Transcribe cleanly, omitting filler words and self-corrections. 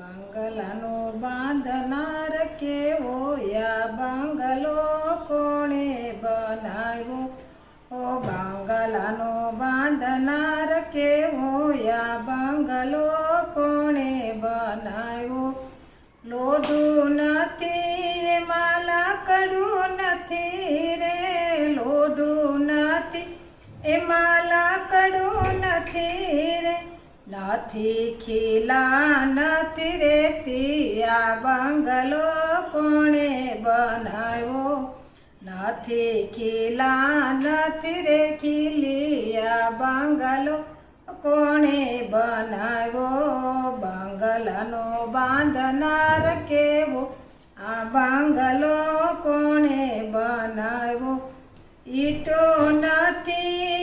બંગલાનો બાંધનાર કેવો યા બંગલો કોણે બનાવ્યો? ઓ બંગલાનો બાંધનાર કેવો યા બંગલો કોણે બનાવ્યો? લોઢું નથી એમાં લાકડું નથી રે, લોઢું નથી એમાં લાકડું નથી રે, નથી ખીલા નથી રેતી આ બંગલો કોણે બનાવ્યો? નથી ખીલા નથી રે ખીલી આ બંગલો કોણે બનાવ્યો? બંગલાનો બાંધનાર કેવો આ બંગલો કોણે બનાવ્યો? ઈટો નથી